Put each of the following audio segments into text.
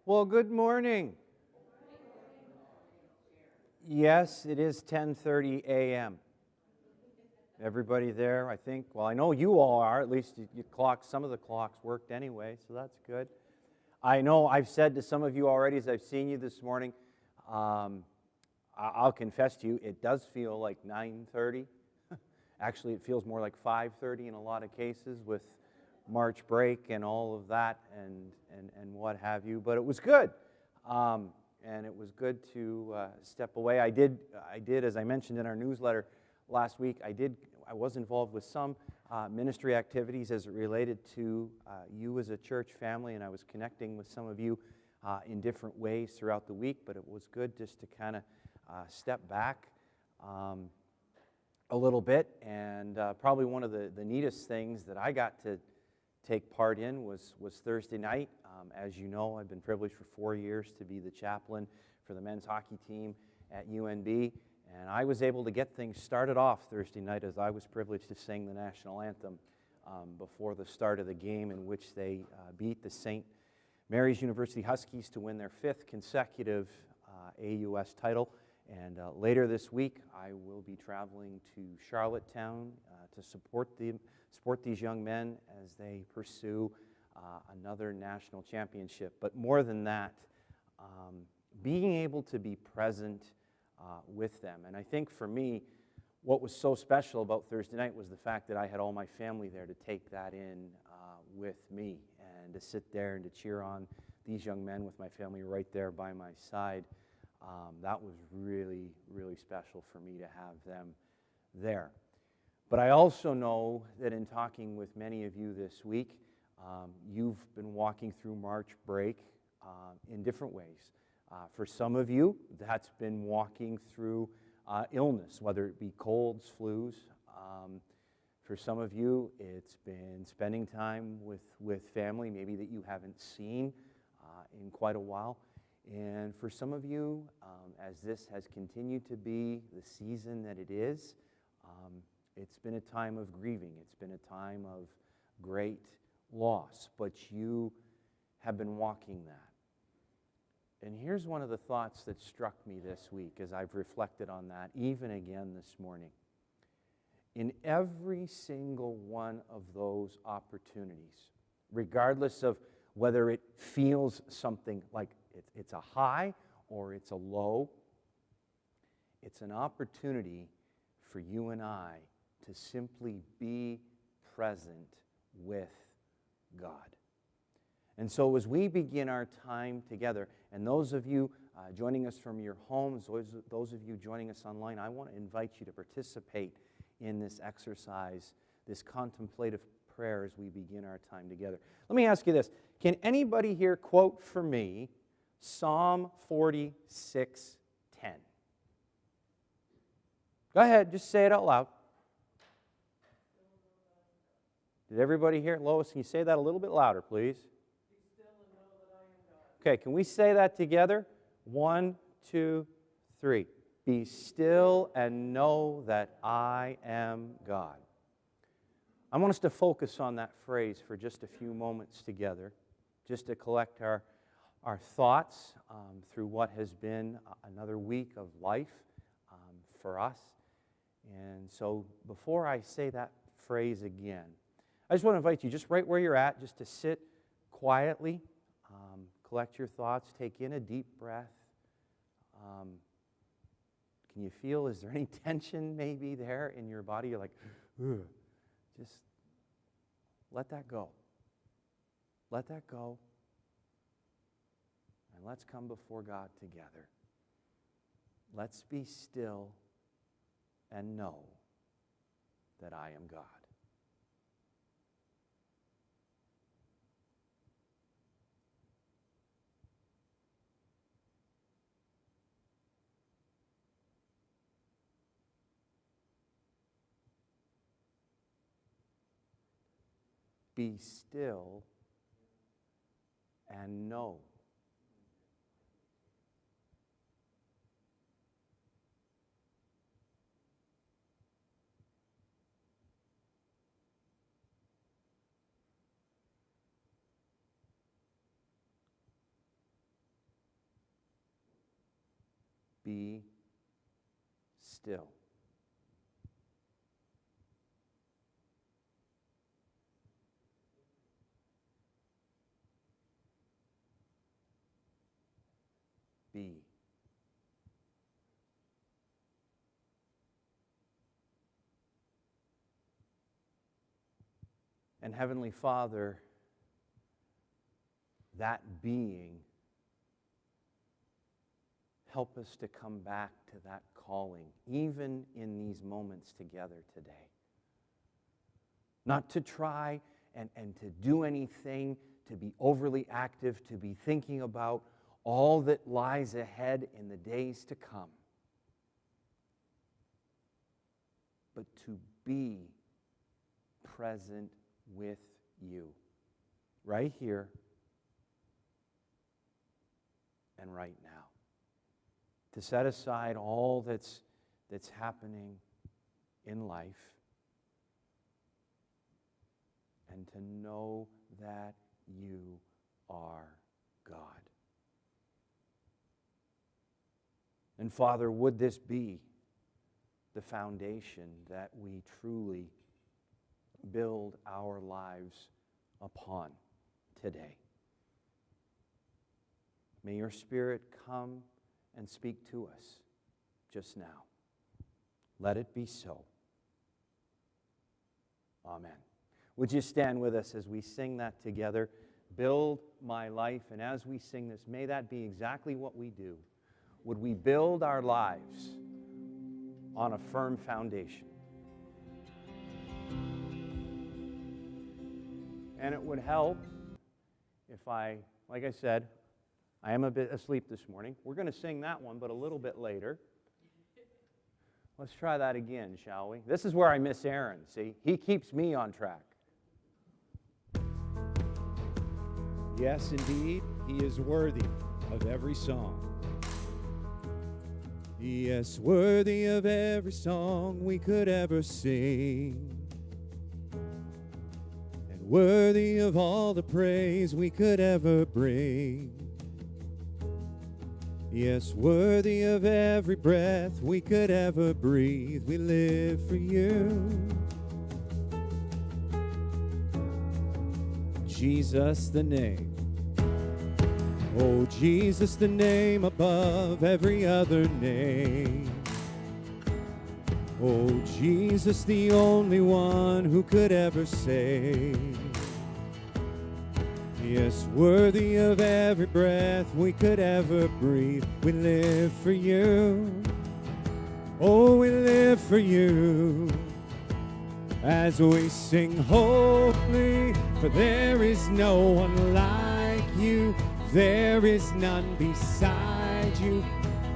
Well, good morning. Yes, it is 10:30 a.m. Everybody there, I think. Well, I know you all are. At least some of the clocks worked anyway, so that's good. I know I've said to some of you already as I've seen you this morning, I'll confess to you, it does feel like 9:30. Actually, it feels more like 5:30 in a lot of cases with March break and all of that and what have you. But it was good. And it was good to step away. I did, as I mentioned in our newsletter last week, I was involved with some ministry activities as it related to you as a church family, and I was connecting with some of you in different ways throughout the week, but it was good just to kind of step back a little bit, and probably one of the neatest things that I got to take part in was Thursday night. As you know, I've been privileged for 4 years to be the chaplain for the men's hockey team at UNB, and I was able to get things started off Thursday night as I was privileged to sing the national anthem before the start of the game, in which they beat the St. Mary's University Huskies to win their 5th consecutive AUS title. And later this week, I will be traveling to Charlottetown to support these young men as they pursue another national championship. But more than that, being able to be present with them. And I think for me, what was so special about Thursday night was the fact that I had all my family there to take that in with me and to sit there and to cheer on these young men with my family right there by my side. That was really, really special for me to have them there. But I also know that in talking with many of you this week, you've been walking through March break in different ways. For some of you, that's been walking through illness, whether it be colds, flus. For some of you, it's been spending time with family, maybe that you haven't seen in quite a while. And for some of you, as this has continued to be the season that it is, it's been a time of grieving. It's been a time of great loss, but you have been walking that. And here's one of the thoughts that struck me this week as I've reflected on that, even again this morning. In every single one of those opportunities, regardless of whether it feels something like it's a high or it's a low, it's an opportunity for you and I to simply be present with God. And so as we begin our time together, and those of you joining us from your homes, those of you joining us online, I want to invite you to participate in this exercise, this contemplative prayer as we begin our time together. Let me ask you this. Can anybody here quote for me Psalm 46:10? Go ahead, just say it out loud. Did everybody hear it? Lois, can you say that a little bit louder, please? Be still and know that I am God. Okay, can we say that together? 1, 2, 3. Be still and know that I am God. I want us to focus on that phrase for just a few moments together, just to collect our thoughts through what has been another week of life for us. And so before I say that phrase again, I just want to invite you, just right where you're at, just to sit quietly, collect your thoughts, take in a deep breath. Can you feel, is there any tension maybe there in your body? You're like, ugh. Just let that go. Let that go. And let's come before God together. Let's be still and know that I am God. Be still and know. be still. Be. And Heavenly Father, that being, help us to come back to that calling, even in these moments together today. Not to try and to do anything, to be overly active, to be thinking about all that lies ahead in the days to come, but to be present with you, right here and right now. To set aside all that's happening in life and to know that you are God. And Father, would this be the foundation that we truly build our lives upon today? May your Spirit come and speak to us just now. Let it be so. Amen. Would you stand with us as we sing that together? Build my life. And as we sing this, may that be exactly what we do. Would we build our lives on a firm foundation? And it would help if like I said, I am a bit asleep this morning. We're going to sing that one, but a little bit later. Let's try that again, shall we? This is where I miss Aaron, see? He keeps me on track. Yes, indeed, he is worthy of every song. Yes, worthy of every song we could ever sing. And worthy of all the praise we could ever bring. Yes, worthy of every breath we could ever breathe. We live for you. Jesus the name. Oh, Jesus the name above every other name. Oh, Jesus the only one who could ever save. Yes, worthy of every breath we could ever breathe. We live for you. Oh, we live for you. As we sing holy, for there is no one like you. There is none beside you.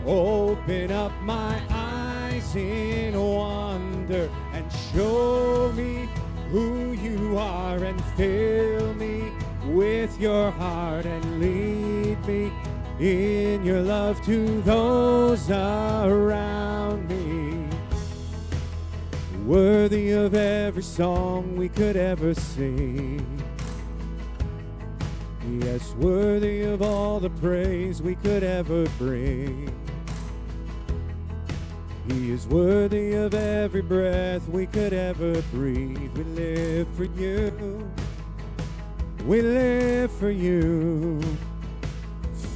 Open up my eyes in wonder and show me who you are, and fill me with your heart and lead me in your love to those around me. Worthy of every song we could ever sing. Yes, worthy of all the praise we could ever bring. He is worthy of every breath we could ever breathe. We live for you. We live for you.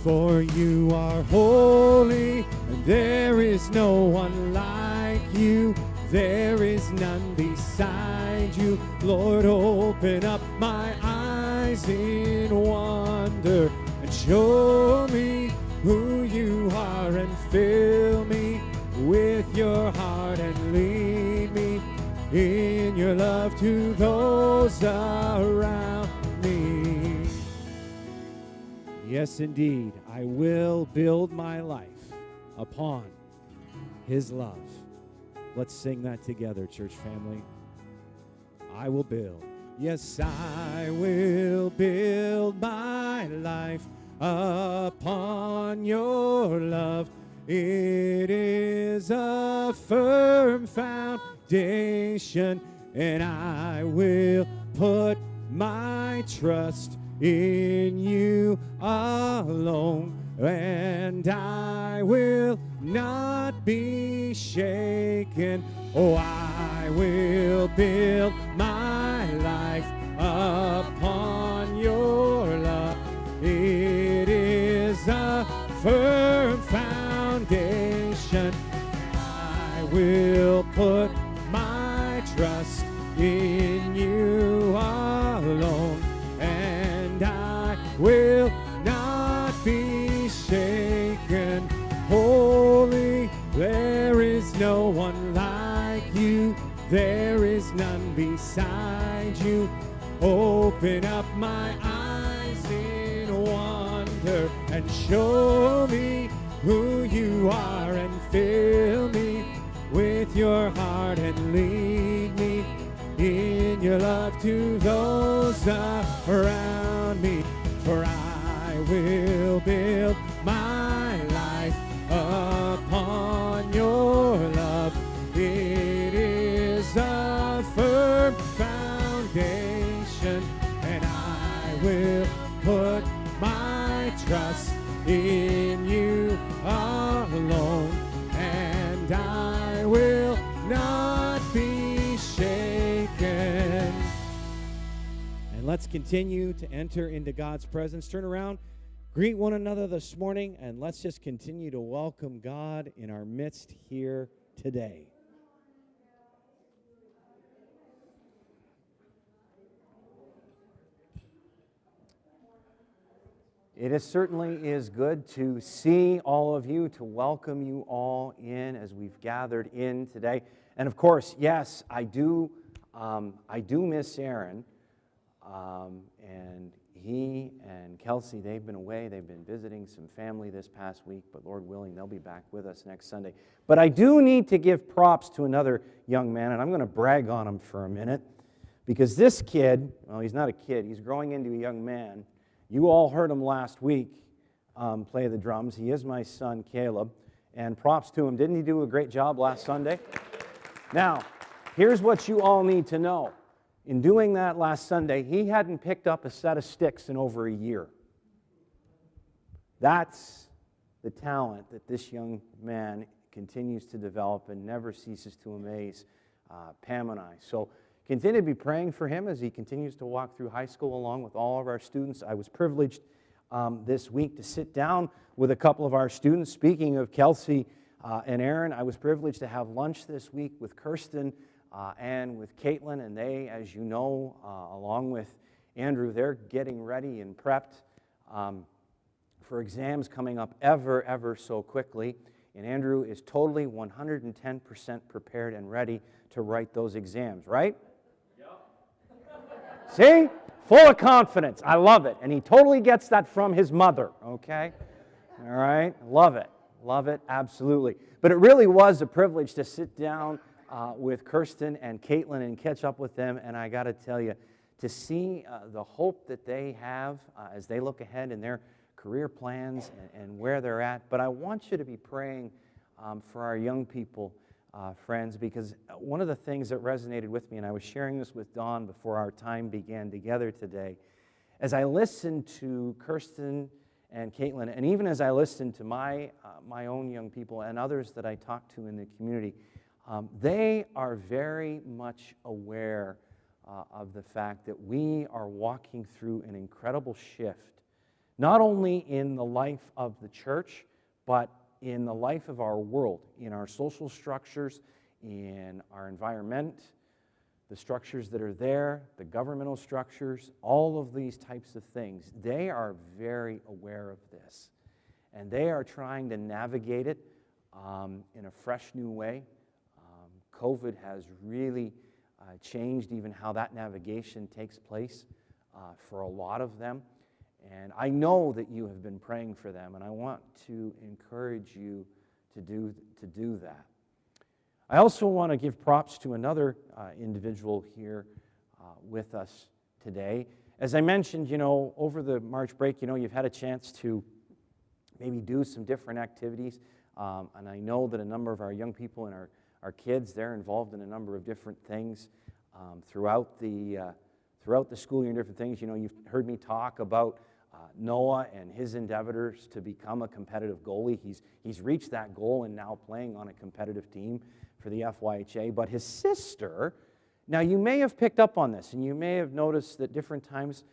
For you are holy, and there is no one like you. There is none beside you. Lord, open up my eyes in wonder and show me who you are, and fill me with your heart and lead me in your love to those around me. Yes, indeed, I will build my life upon his love. Let's sing that together, church family. I will build. Yes, I will build my life upon your love. It is a firm foundation, and I will put my trust in you alone. And I will not be shaken. Oh, I will build my life upon your love. It is a firm foundation. I will put my trust in you alone, and I will not be shaken. Holy, there is no one like you. There is none beside you. Open up my eyes in wonder and show me who you are, and fill me with your heart and lead me in your love to those around me. For I will build my life upon your love. It is a firm foundation, and I will put my trust in you alone, and I will not be shaken. And let's continue to enter into God's presence. Turn around, greet one another this morning, and let's just continue to welcome God in our midst here today. It certainly is good to see all of you, to welcome you all in as we've gathered in today. And of course, yes, I do miss Aaron. And he and Kelsey, they've been away. They've been visiting some family this past week, but Lord willing, they'll be back with us next Sunday. But I do need to give props to another young man, and I'm going to brag on him for a minute, because this kid, well, he's not a kid, he's growing into a young man. You all heard him last week play the drums. He is my son, Caleb, and props to him. Didn't he do a great job last Sunday? Now, here's what you all need to know. In doing that last Sunday, he hadn't picked up a set of sticks in over a year. That's the talent that this young man continues to develop and never ceases to amaze Pam and I. So continue to be praying for him as he continues to walk through high school along with all of our students. I was privileged this week to sit down with a couple of our students. Speaking of Kelsey and Aaron, I was privileged to have lunch this week with Kirsten and with Caitlin, and they, as you know, along with Andrew, they're getting ready and prepped for exams coming up ever so quickly. And Andrew is totally 110% prepared and ready to write those exams, right? Yep. See? Full of confidence. I love it. And he totally gets that from his mother, okay? All right? Love it. Love it, absolutely. But it really was a privilege to sit down with Kirsten and Caitlin and catch up with them, and I got to tell you, to see the hope that they have as they look ahead in their career plans and where they're at. But I want you to be praying for our young people, friends, because one of the things that resonated with me, and I was sharing this with Dawn before our time began together today, as I listened to Kirsten and Caitlin, and even as I listened to my own young people and others that I talk to in the community, they are very much aware of the fact that we are walking through an incredible shift, not only in the life of the church, but in the life of our world, in our social structures, in our environment, the structures that are there, the governmental structures, all of these types of things. They are very aware of this, and they are trying to navigate it in a fresh new way. COVID has really changed even how that navigation takes place for a lot of them. And I know that you have been praying for them, and I want to encourage you to do that. I also want to give props to another individual here with us today. As I mentioned, over the March break, you've had a chance to maybe do some different activities, and I know that a number of our young people and our kids, they're involved in a number of different things throughout the school year and different things. You've heard me talk about Noah and his endeavors to become a competitive goalie. He's reached that goal and now playing on a competitive team for the FYHA. But his sister, now you may have picked up on this, and you may have noticed that different times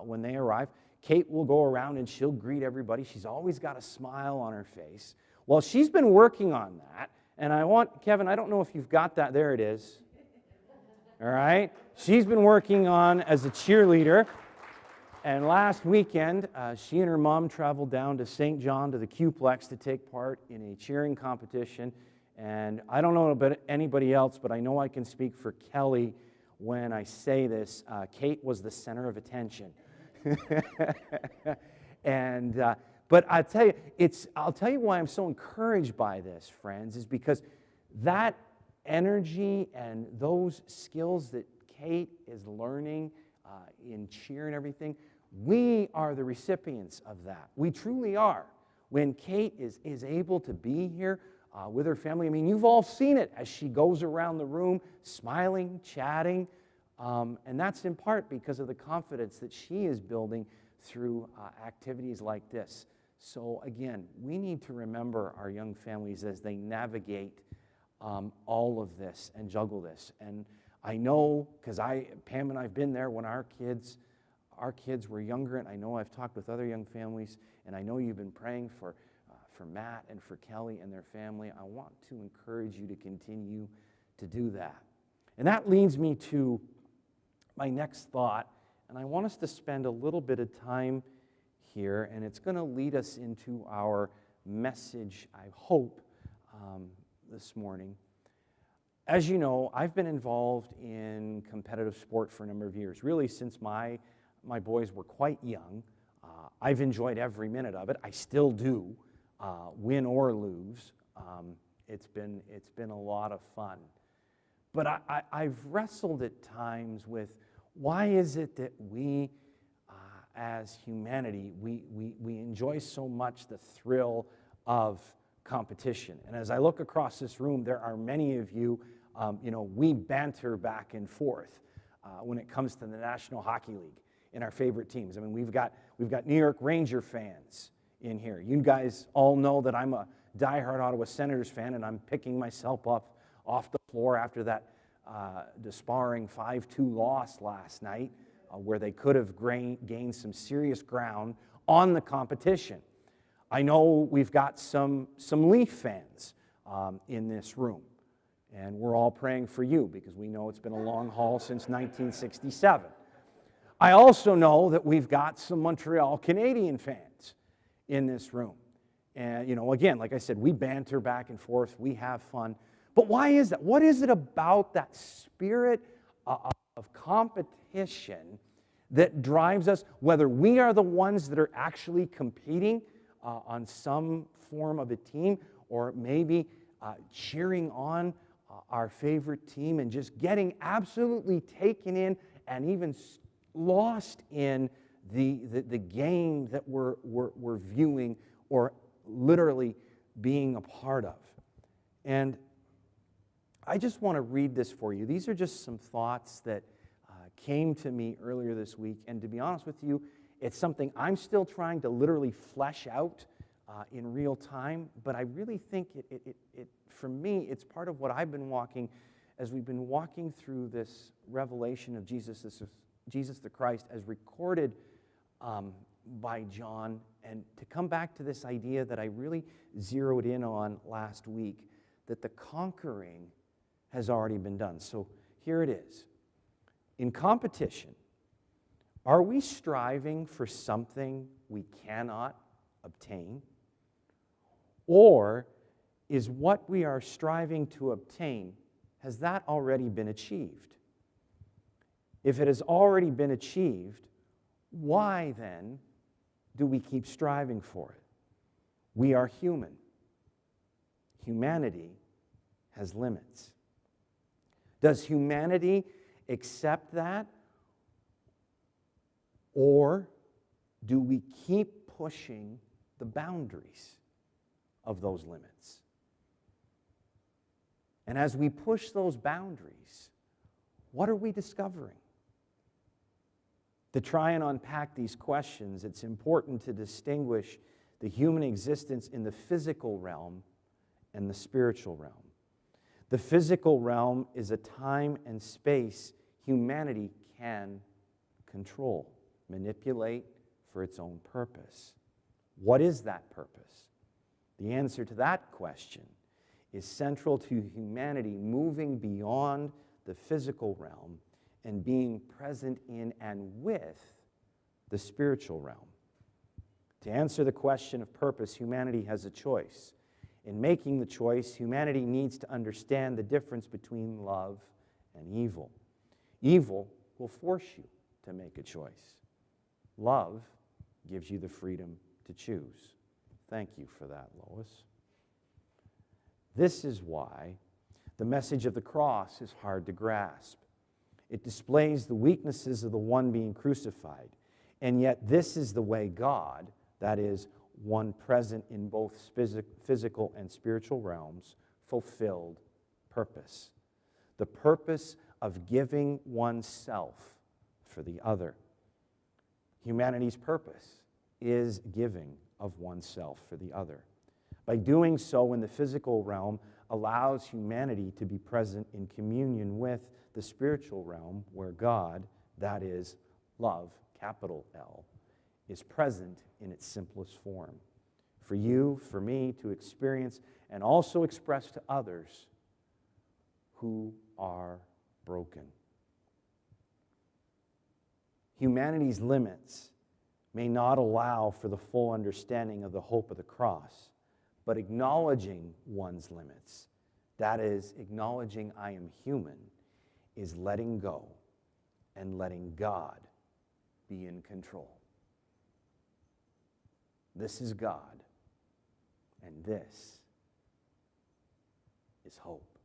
when they arrive, Kate will go around and she'll greet everybody. She's always got a smile on her face. Well, she's been working on that, and I want, Kevin, I don't know if you've got that. There it is. All right? She's been working on as a cheerleader. And last weekend, she and her mom traveled down to St. John to the Q-Plex to take part in a cheering competition. And I don't know about anybody else, but I know I can speak for Kelly when I say this. Kate was the center of attention. But I'll tell you why I'm so encouraged by this, friends, is because that energy and those skills that Kate is learning in cheer and everything, we are the recipients of that. We truly are. When Kate is able to be here with her family, I mean, you've all seen it as she goes around the room smiling, chatting, and that's in part because of the confidence that she is building through activities like this. So again, we need to remember our young families as they navigate all of this and juggle this. And I know, because Pam and I have been there when our kids were younger, and I know I've talked with other young families, and I know you've been praying for Matt and for Kelly and their family. I want to encourage you to continue to do that. And that leads me to my next thought, and I want us to spend a little bit of time here, and it's going to lead us into our message, I hope, this morning. As you know, I've been involved in competitive sport for a number of years, really since my boys were quite young. I've enjoyed every minute of it. I still do, win or lose. It's been a lot of fun. But I've wrestled at times with why is it that we, as humanity, we enjoy so much the thrill of competition. And as I look across this room, there are many of you, we banter back and forth when it comes to the National Hockey League in our favorite teams. I mean, we've got New York Ranger fans in here. You guys all know that I'm a diehard Ottawa Senators fan, and I'm picking myself up off the floor after that despairing 5-2 loss last night, where they could have gained some serious ground on the competition. I know we've got some Leaf fans in this room, and we're all praying for you because we know it's been a long haul since 1967. I also know that we've got some Montreal Canadian fans in this room. And, again, like I said, we banter back and forth, we have fun. But why is that? What is it about that spirit of competition that drives us, whether we are the ones that are actually competing on some form of a team, or maybe cheering on our favorite team and just getting absolutely taken in and even lost in the game that we're viewing or literally being a part of. And I just want to read this for you. These are just some thoughts that came to me earlier this week, and to be honest with you, it's something I'm still trying to literally flesh out in real time, but I really think it for me, it's part of what I've been walking as we've been walking through this revelation of Jesus the Christ as recorded by John, and to come back to this idea that I really zeroed in on last week, that the conquering has already been done. So here it is. In competition, are we striving for something we cannot obtain? Or is what we are striving to obtain, has that already been achieved? If it has already been achieved, why then do we keep striving for it? We are human. Humanity has limits. Does humanity accept that? Or do we keep pushing the boundaries of those limits? And as we push those boundaries, what are we discovering? To try and unpack these questions, it's important to distinguish the human existence in the physical realm and the spiritual realm. The physical realm is a time and space humanity can control, manipulate for its own purpose. What is that purpose? The answer to that question is central to humanity moving beyond the physical realm and being present in and with the spiritual realm. To answer the question of purpose, humanity has a choice. In making the choice, humanity needs to understand the difference between love and evil. Evil will force you to make a choice. Love gives you the freedom to choose. Thank you for that, Lois. This is why the message of the cross is hard to grasp. It displays the weaknesses of the one being crucified, and yet this is the way God, that is, one present in both physical and spiritual realms, fulfilled purpose. The purpose of giving oneself for the other. Humanity's purpose is giving of oneself for the other. By doing so in the physical realm allows humanity to be present in communion with the spiritual realm where God, that is, love, capital L, is present in its simplest form. For you, for me, to experience and also express to others who are broken. Humanity's limits may not allow for the full understanding of the hope of the cross, but acknowledging one's limits, that is, acknowledging I am human, is letting go and letting God be in control. This is God, and this is hope.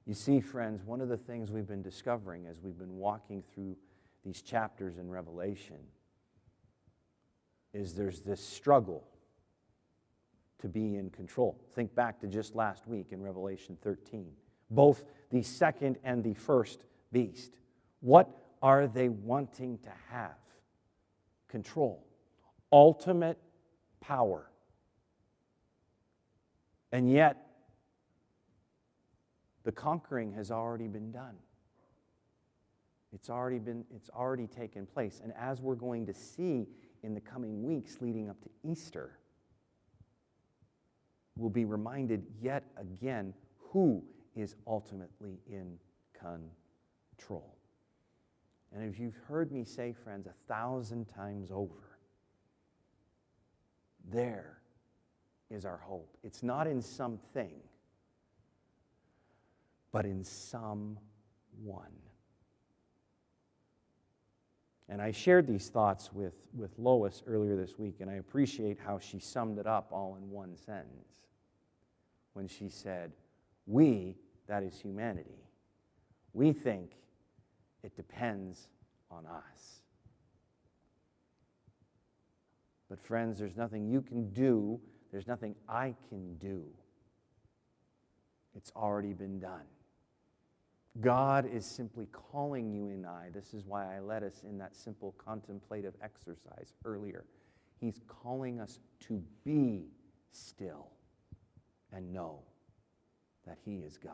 You see, friends, one of the things we've been discovering as we've been walking through these chapters in Revelation is there's this struggle to be in control. Think back to just last week in Revelation 13. Both the second and the first beast. What are they wanting to have? Control. Ultimate power. And yet, the conquering has already been done. It's already taken place. And as we're going to see in the coming weeks leading up to Easter, we'll be reminded yet again who is ultimately in control. And as you've heard me say, friends, 1,000 times over, there is our hope. It's not in something, but in someone. And I shared these thoughts with Lois earlier this week, and I appreciate how she summed it up all in one sentence when she said, we, that is humanity, we think it depends on us. But friends, there's nothing you can do, there's nothing I can do. It's already been done. God is simply calling you and I. This is why I led us in that simple contemplative exercise earlier. He's calling us to be still and know that He is God.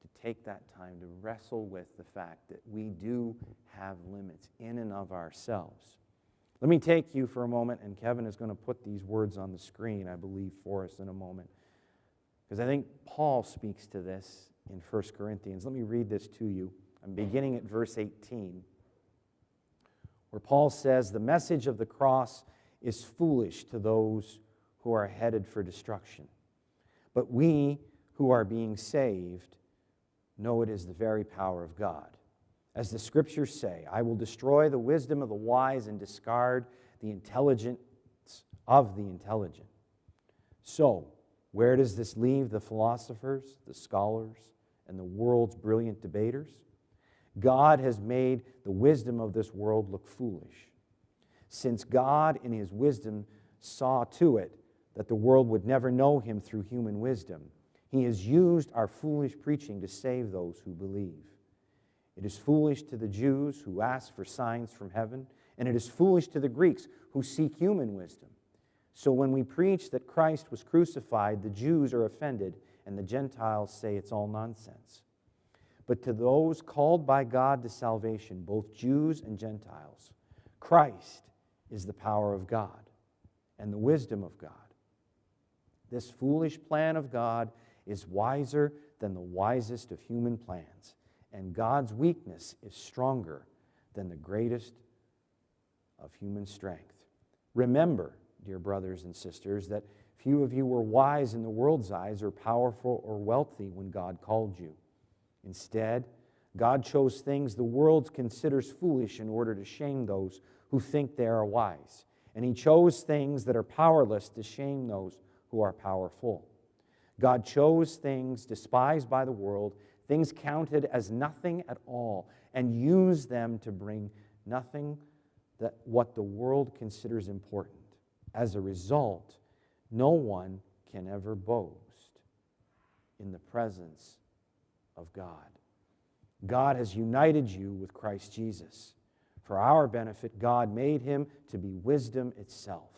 To take that time to wrestle with the fact that we do have limits in and of ourselves. Let me take you for a moment, and Kevin is going to put these words on the screen, I believe, for us in a moment. Because I think Paul speaks to this in 1 Corinthians. Let me read this to you. I'm beginning at verse 18, where Paul says, the message of the cross is foolish to those who are headed for destruction. But we who are being saved know it is the very power of God. As the Scriptures say, I will destroy the wisdom of the wise and discard the intelligence of the intelligent. So, where does this leave the philosophers, the scholars, and the world's brilliant debaters? God has made the wisdom of this world look foolish. Since God, in His wisdom, saw to it that the world would never know Him through human wisdom, He has used our foolish preaching to save those who believe. It is foolish to the Jews who ask for signs from heaven, and it is foolish to the Greeks who seek human wisdom. So when we preach that Christ was crucified, the Jews are offended, and the Gentiles say it's all nonsense. But to those called by God to salvation, both Jews and Gentiles, Christ is the power of God and the wisdom of God. This foolish plan of God is wiser than the wisest of human plans, and God's weakness is stronger than the greatest of human strength. Remember, dear brothers and sisters, that few of you were wise in the world's eyes or powerful or wealthy when God called you. Instead, God chose things the world considers foolish in order to shame those who think they are wise. And He chose things that are powerless to shame those who are powerful. God chose things despised by the world, things counted as nothing at all, and used them to bring nothing that what the world considers important. As a result, no one can ever boast in the presence of God. God has united you with Christ Jesus. For our benefit, God made Him to be wisdom itself.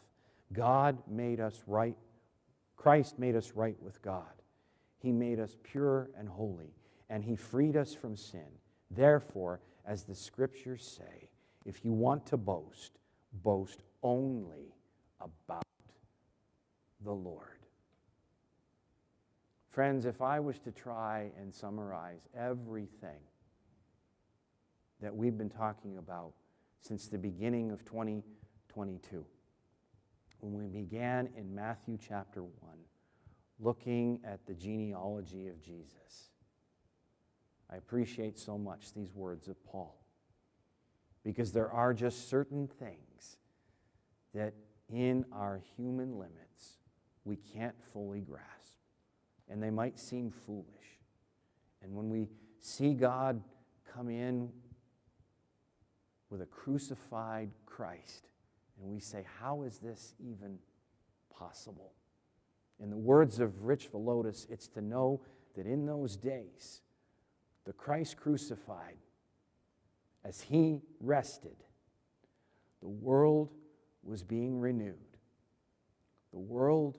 God made us right. Christ made us right with God. He made us pure and holy, and He freed us from sin. Therefore, as the Scriptures say, if you want to boast, boast only about the Lord. Friends, if I was to try and summarize everything that we've been talking about since the beginning of 2022, when we began in Matthew chapter 1, looking at the genealogy of Jesus, I appreciate so much these words of Paul, because there are just certain things that in our human limits we can't fully grasp, and they might seem foolish. And when we see God come in with a crucified Christ, and we say, how is this even possible? In the words of Rich Velotis, it's to know that in those days, the Christ crucified, as He rested, the world was being renewed. The world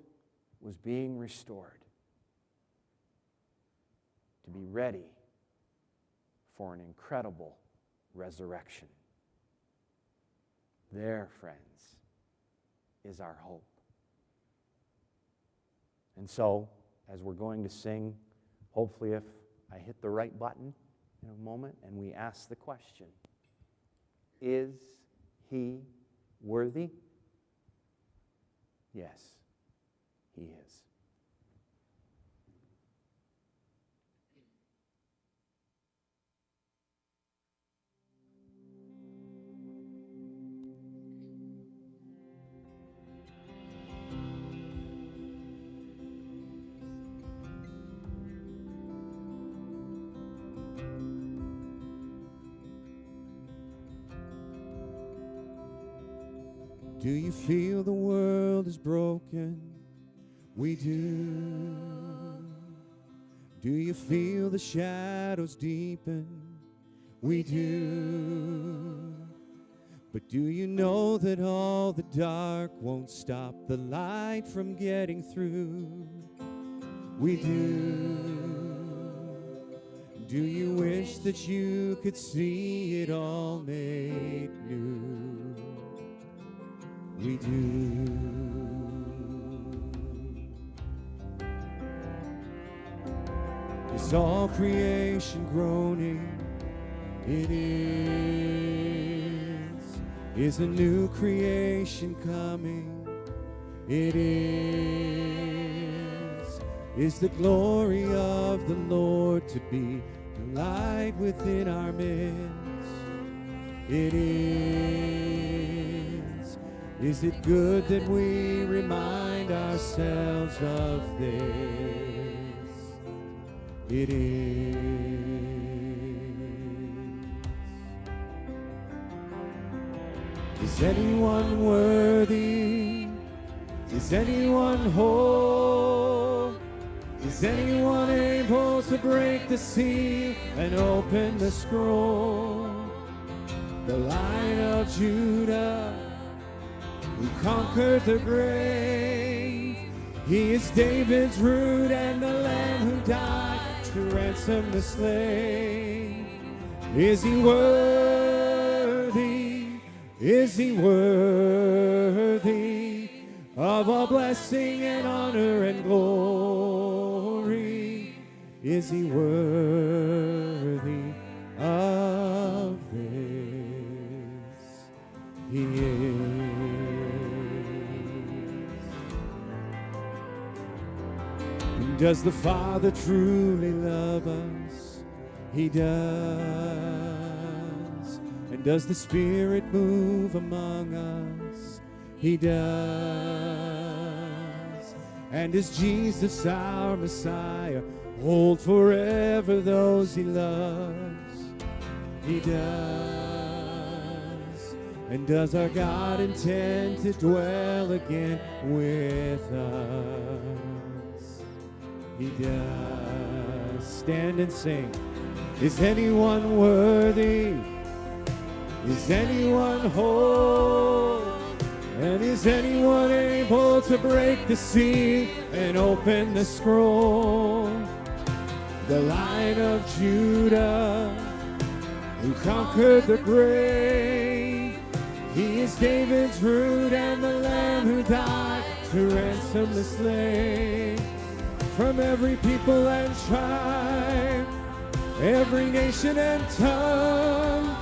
was being restored to be ready for an incredible resurrection. There, friends, is our hope. And so, as we're going to sing, hopefully if I hit the right button in a moment, and we ask the question, is He worthy? Yes, He is. Do you feel the world is broken? We do. Do you feel the shadows deepen? We do. But do you know that all the dark won't stop the light from getting through? We do. Do you wish that you could see it all made new? We do. Is all creation groaning? It is. Is a new creation coming? It is. Is the glory of the Lord to be the light within our midst? It is. Is it good that we remind ourselves of this? It is. Is anyone worthy? Is anyone whole? Is Is anyone able to break the seal and open the scroll? The Lion of Judah, who conquered the grave. He is David's root and the Lamb who died to ransom the slave. Is he worthy? Is he worthy of all blessing and honor and glory? Is he worthy of this? He is. And does the Father truly love us? He does. And does the Spirit move among us? He does. And is Jesus our Messiah hold forever those he loves? He does. And does our God intend to dwell again with us? He does. Stand and sing. Is anyone worthy? Is anyone whole? And is anyone able to break the seal and open the scroll? The Lion of Judah, who conquered the grave. He is David's root and the Lamb who died to ransom the slave. From every people and tribe, every nation and tongue,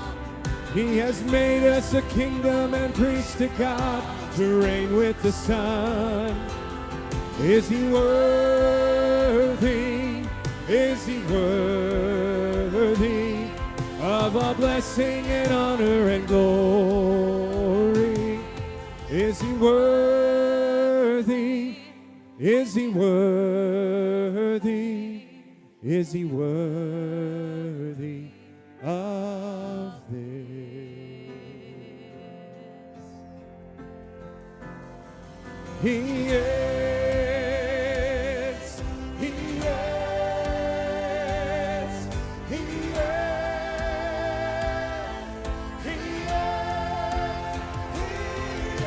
he has made us a kingdom and priests to God to reign with the Son. Is he worthy? Is he worthy of all blessing and honor and glory? Is he worthy? Is he worthy? Is he worthy of this? He is. He is. He is. He is.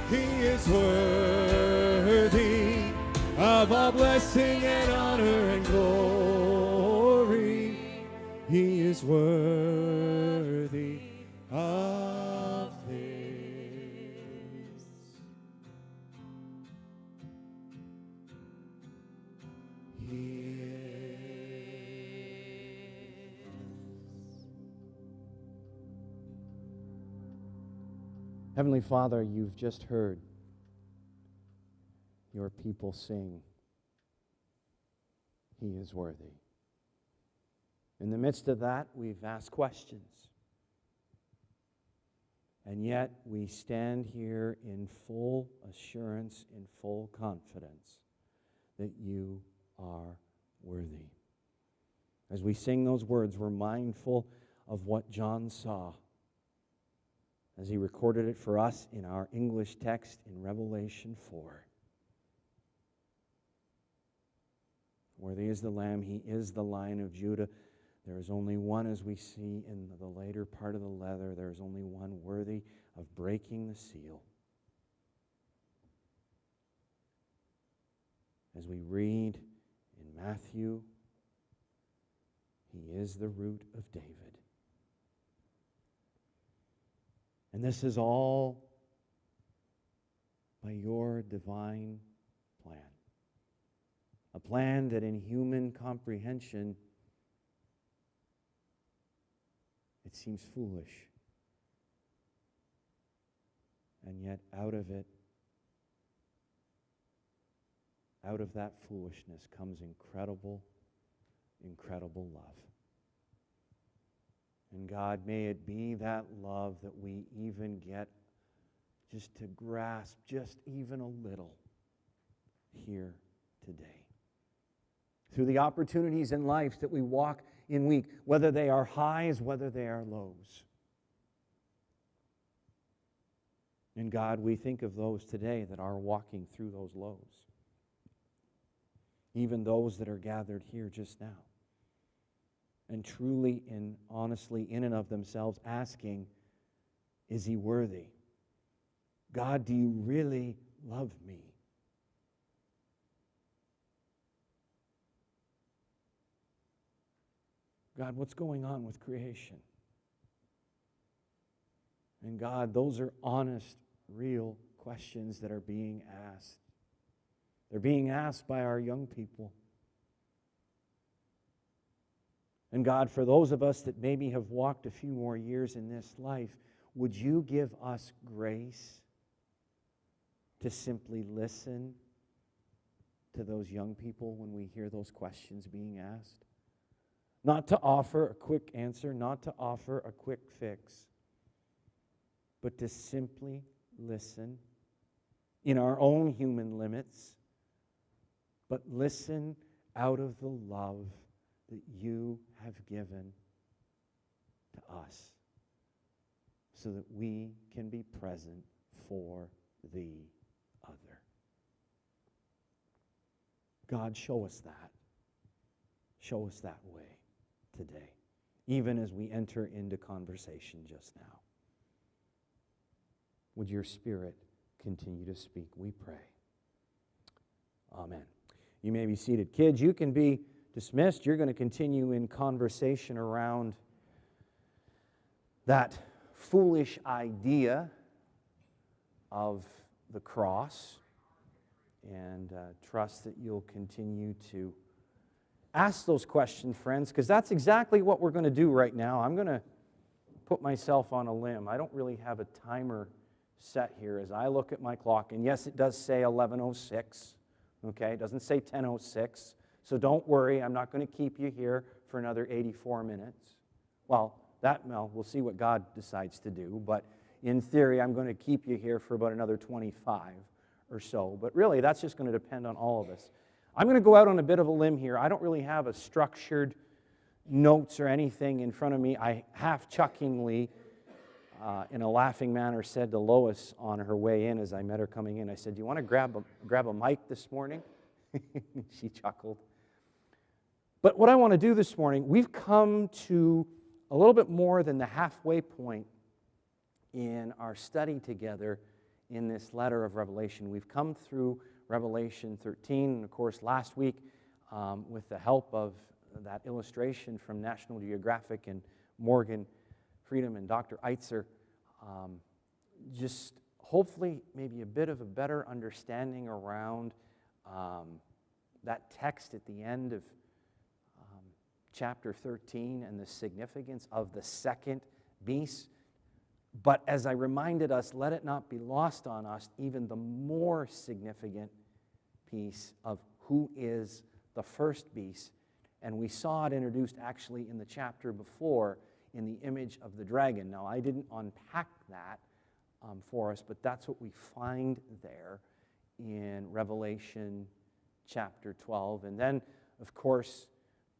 He is worthy of all blessing and honor and glory. He is worthy of this. He is. Heavenly Father, you've just heard your people sing, He is worthy. In the midst of that, we've asked questions. And yet we stand here in full assurance, in full confidence that you are worthy. As we sing those words, we're mindful of what John saw as he recorded it for us in our English text in Revelation 4. Worthy is the Lamb, he is the Lion of Judah. There is only one, as we see in the later part of the letter, there is only one worthy of breaking the seal. As we read in Matthew, he is the root of David. And this is all by your divine plan. A plan that in human comprehension, it seems foolish. And yet out of it, out of that foolishness comes incredible, incredible love. And God, may it be that love that we even get just to grasp just even a little here today. Through the opportunities in life that we walk in week, whether they are highs, whether they are lows. And God, we think of those today that are walking through those lows. Even those that are gathered here just now. And truly and honestly, in and of themselves, asking, is he worthy? God, do you really love me? God, what's going on with creation? And God, those are honest, real questions that are being asked. They're being asked by our young people. And God, for those of us that maybe have walked a few more years in this life, would you give us grace to simply listen to those young people when we hear those questions being asked? Not to offer a quick answer, not to offer a quick fix, but to simply listen in our own human limits, but listen out of the love that you have given to us so that we can be present for the other. God, show us that. Show us that way today, even as we enter into conversation just now. Would your Spirit continue to speak, we pray. Amen. You may be seated. Kids, you can be dismissed. You're going to continue in conversation around that foolish idea of the cross, and trust that you'll continue to ask those questions, friends, because that's exactly what we're going to do right now. I'm going to put myself on a limb. I don't really have a timer set here as I look at my clock, and yes, it does say 11:06, okay? It doesn't say 10:06, so don't worry. I'm not going to keep you here for another 84 minutes. Well, we'll see what God decides to do, but in theory, I'm going to keep you here for about another 25 or so, but really, that's just going to depend on all of us. I'm going to go out on a bit of a limb here. I don't really have a structured notes or anything in front of me. I half-chuckingly, in a laughing manner, said to Lois on her way in as I met her coming in, I said, do you want to grab a mic this morning? She chuckled. But what I want to do this morning, we've come to a little bit more than the halfway point in our study together in this letter of Revelation. We've come through Revelation 13, and of course last week, with the help of that illustration from National Geographic and Morgan Freedom and Dr. Eitzer, just hopefully maybe a bit of a better understanding around that text at the end of chapter 13 and the significance of the second beast. But as I reminded us, let it not be lost on us even the more significant piece of who is the first beast. And we saw it introduced actually in the chapter before in the image of the dragon. Now, I didn't unpack that for us, but that's what we find there in Revelation chapter 12. And then, of course,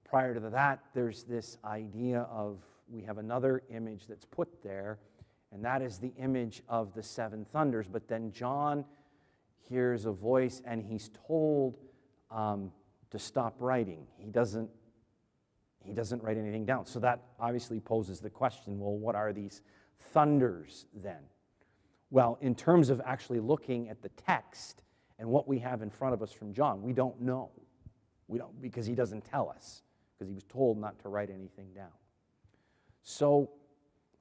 prior to that, there's this idea of we have another image that's put there, and that is the image of the seven thunders. But then John hears a voice, and he's told to stop writing. He doesn't write anything down. So that obviously poses the question, well, what are these thunders then? Well, in terms of actually looking at the text and what we have in front of us from John, we don't know. We don't, because he doesn't tell us, because he was told not to write anything down. So,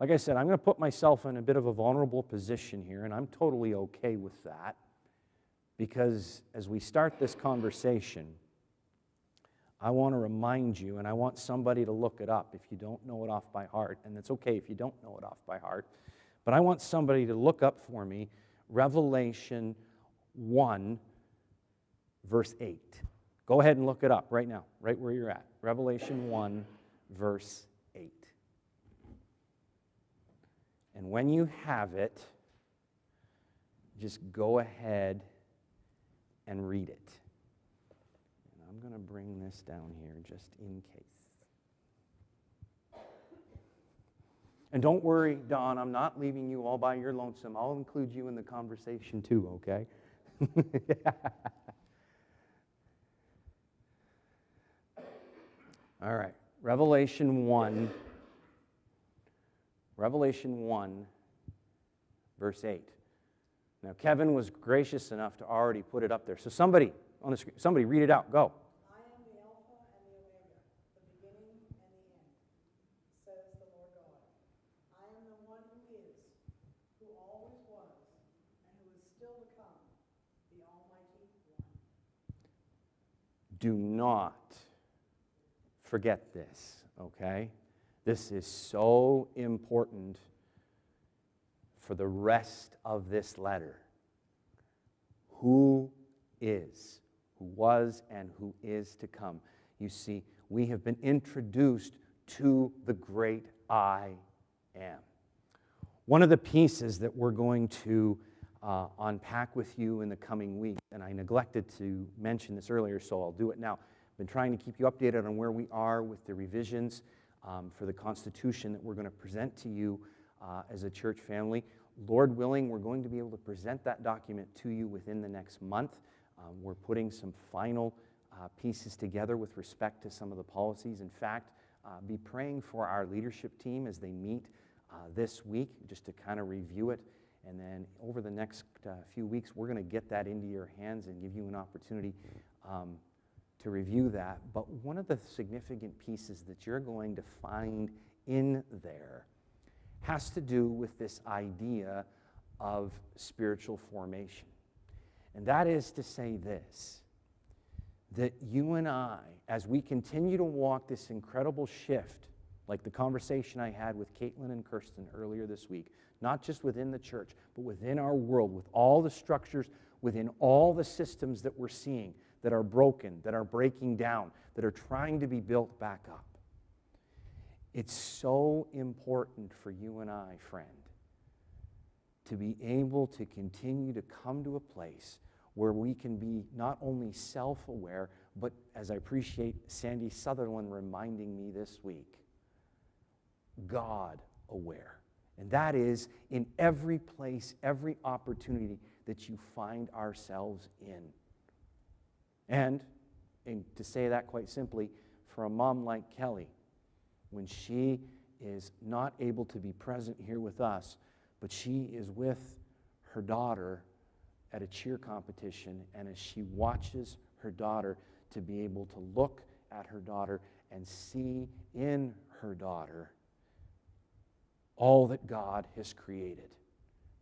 like I said, I'm going to put myself in a bit of a vulnerable position here, and I'm totally okay with that, because as we start this conversation, I want to remind you, and I want somebody to look it up if you don't know it off by heart, and it's okay if you don't know it off by heart, but I want somebody to look up for me Revelation 1, verse 8. Go ahead and look it up right now, right where you're at. Revelation 1, verse 8. And when you have it, just go ahead and read it. And I'm going to bring this down here just in case. And don't worry, Don, I'm not leaving you all by your lonesome. I'll include you in the conversation too, okay? All right, Revelation 1, verse 8. Now, Kevin was gracious enough to already put it up there. So somebody on the screen, somebody read it out. Go. I am the Alpha and the Omega, the beginning and the end, says the Lord God. I am the one who is, who always was, and who is still to come, the Almighty One. Do not forget this, okay? This is so important for the rest of this letter. Who is, who was, and who is to come. You see, we have been introduced to the great I am. One of the pieces that we're going to unpack with you in the coming week, and I neglected to mention this earlier, so I'll do it now. I've been trying to keep you updated on where we are with the revisions for the Constitution that we're going to present to you as a church family. Lord willing, we're going to be able to present that document to you within the next month. We're putting some final pieces together with respect to some of the policies. In fact, be praying for our leadership team as they meet this week, just to kind of review it. And then over the next few weeks, we're going to get that into your hands and give you an opportunity to review that. But one of the significant pieces that you're going to find in there has to do with this idea of spiritual formation. And that is to say this, that you and I, as we continue to walk this incredible shift, like the conversation I had with Caitlin and Kirsten earlier this week, not just within the church, but within our world, with all the structures, within all the systems that we're seeing that are broken, that are breaking down, that are trying to be built back up. It's so important for you and I, friend, to be able to continue to come to a place where we can be not only self-aware, but as I appreciate Sandy Sutherland reminding me this week, God-aware. And that is in every place, every opportunity that you find ourselves in. And to say that quite simply, for a mom like Kelly, when she is not able to be present here with us, but she is with her daughter at a cheer competition, and as she watches her daughter, to be able to look at her daughter and see in her daughter all that God has created.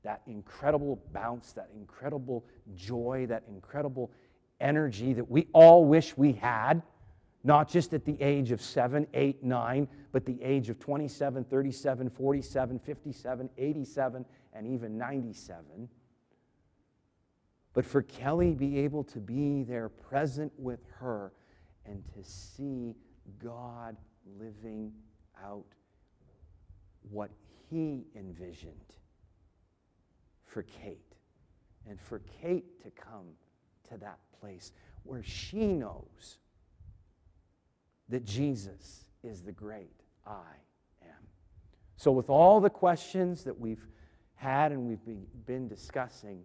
That incredible bounce, that incredible joy, that incredible energy that we all wish we had, not just at the age of 7, 8, 9, but the age of 27, 37, 47, 57, 87, and even 97. But for Kelly be able to be there present with her and to see God living out what he envisioned for Kate. And for Kate to come to that place where she knows that Jesus is the great I am. So with all the questions that we've had and we've been discussing,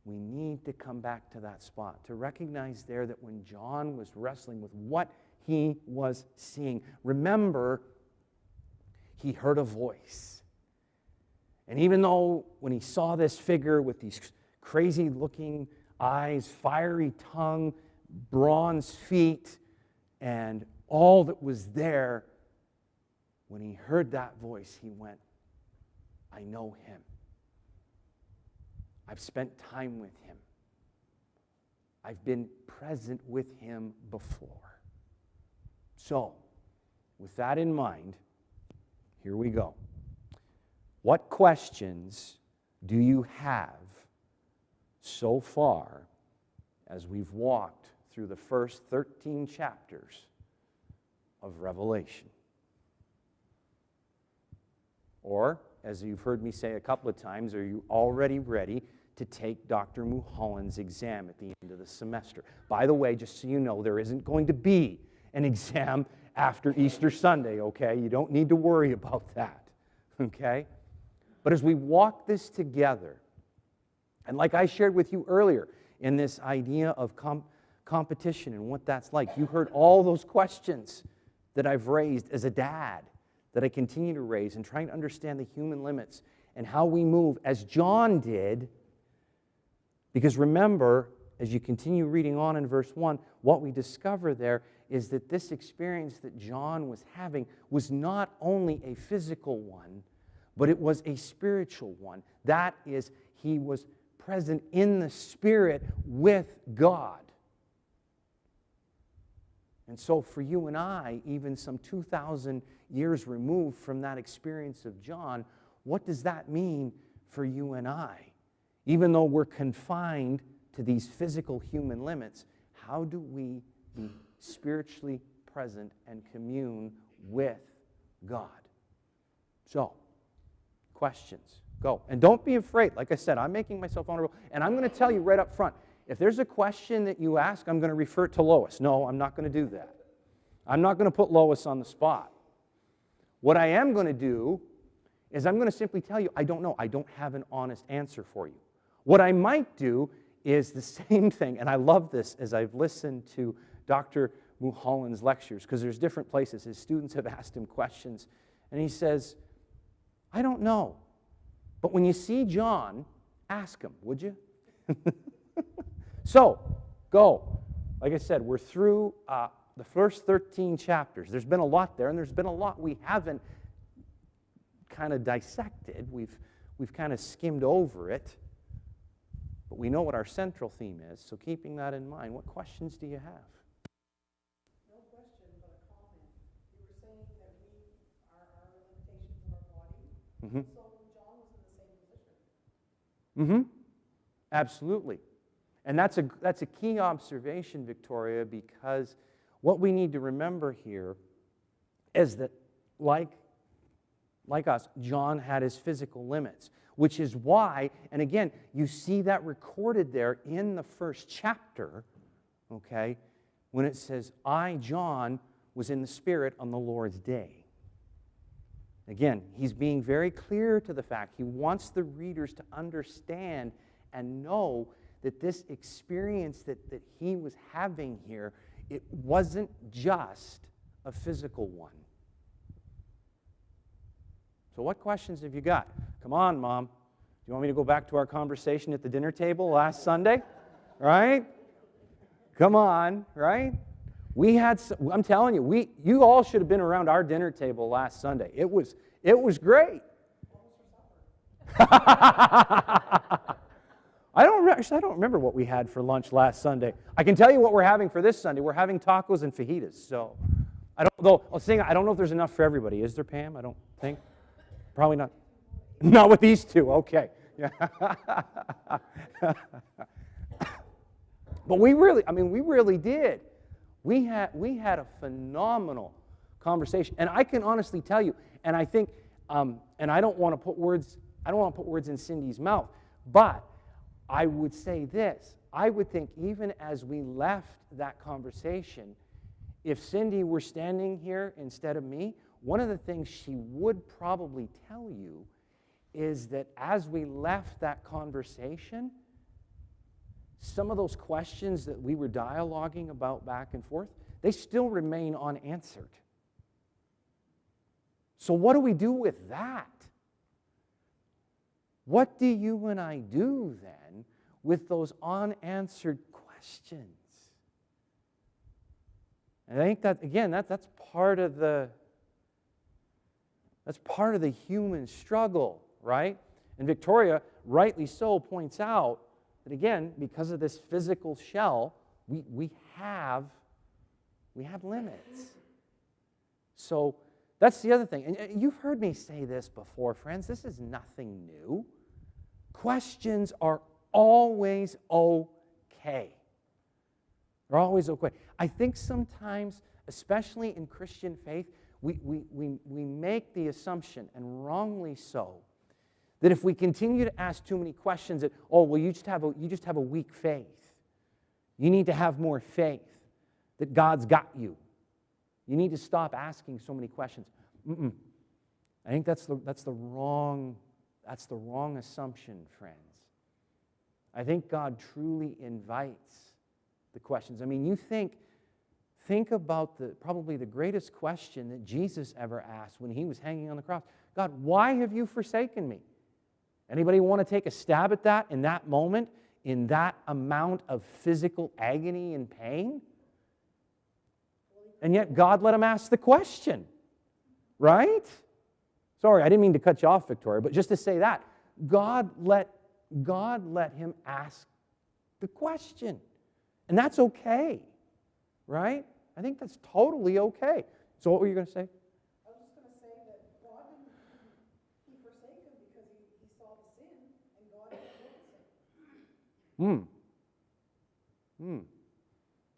we need to come back to that spot, to recognize there that when John was wrestling with what he was seeing, remember, he heard a voice. And even though when he saw this figure with these crazy-looking eyes, fiery tongue, bronze feet, and all that was there, when he heard that voice, he went, I know him. I've spent time with him. I've been present with him before. So, with that in mind, here we go. What questions do you have so far as we've walked through the first 13 chapters of Revelation? Or, as you've heard me say a couple of times, are you already ready to take Dr. Mulholland's exam at the end of the semester? By the way, just so you know, there isn't going to be an exam after Easter Sunday, okay? You don't need to worry about that, okay? But as we walk this together, and like I shared with you earlier in this idea of competition and what that's like, you heard all those questions that I've raised as a dad, that I continue to raise, and trying to understand the human limits and how we move, as John did. Because remember, as you continue reading on in verse 1, what we discover there is that this experience that John was having was not only a physical one, but it was a spiritual one. That is, he was present in the Spirit with God. And so for you and I, even some 2,000 years removed from that experience of John, what does that mean for you and I? Even though we're confined to these physical human limits, how do we be spiritually present and commune with God? So, questions. Go. And don't be afraid. Like I said, I'm making myself vulnerable, and I'm going to tell you right up front, if there's a question that you ask, I'm going to refer it to Lois. No, I'm not going to do that. I'm not going to put Lois on the spot. What I am going to do is I'm going to simply tell you, I don't know. I don't have an honest answer for you. What I might do is the same thing, and I love this as I've listened to Dr. Mulholland's lectures, because there's different places. His students have asked him questions, and he says, I don't know. But when you see John, ask him, would you? So, go. Like I said, we're through the first 13 chapters. There's been a lot there, and there's been a lot we haven't kind of dissected. We've kind of skimmed over it. But we know what our central theme is, so keeping that in mind, what questions do you have? No question, but a comment. You were saying that we are our limitations of our body. Mm-hmm. So John was in the same position. Mm-hmm. Absolutely. And that's a key observation, Victoria, because what we need to remember here is that, like us, John had his physical limits, which is why, and again, you see that recorded there in the first chapter, okay, when it says, I, John, was in the Spirit on the Lord's day. Again, he's being very clear to the fact. He wants the readers to understand and know that this experience that he was having here, it wasn't just a physical one. So what questions have you got? Come on, Mom. Do you want me to go back to our conversation at the dinner table last Sunday? Right? Come on, right? I'm telling you, you all should have been around our dinner table last Sunday. It was great. I don't remember what we had for lunch last Sunday. I can tell you what we're having for this Sunday. We're having tacos and fajitas. So I don't know if there's enough for everybody. Is there, Pam? I don't think. Probably not. Not with these two. Okay. Yeah. But we really did. We had a phenomenal conversation, and I can honestly tell you, and I think, and I don't want to put words in Cindy's mouth, but I would say this. I would think even as we left that conversation, if Cindy were standing here instead of me, one of the things she would probably tell you is that as we left that conversation, some of those questions that we were dialoguing about back and forth, they still remain unanswered. So what do we do with that? What do you and I do then with those unanswered questions? And I think that, again, that's part of the human struggle, right? And Victoria, rightly so, points out that, again, because of this physical shell, we have limits. So that's the other thing. And you've heard me say this before, friends. This is nothing new. Questions are always okay. They're always okay. I think sometimes, especially in Christian faith, we make the assumption, and wrongly so, that if we continue to ask too many questions, that, you just have a weak faith. You need to have more faith, that God's got you. You need to stop asking so many questions. I think that's the wrong assumption, friends. I think God truly invites the questions. I mean, you think about probably the greatest question that Jesus ever asked when he was hanging on the cross. God, why have you forsaken me? Anybody want to take a stab at that in that moment, in that amount of physical agony and pain? And yet God let him ask the question, right? Sorry, I didn't mean to cut you off, Victoria, but just to say that. God let him ask the question. And that's okay, right? I think that's totally okay. So what were you going to say? I was just going to say that God didn't, he forsake him because he saw the sin, and God didn't sin.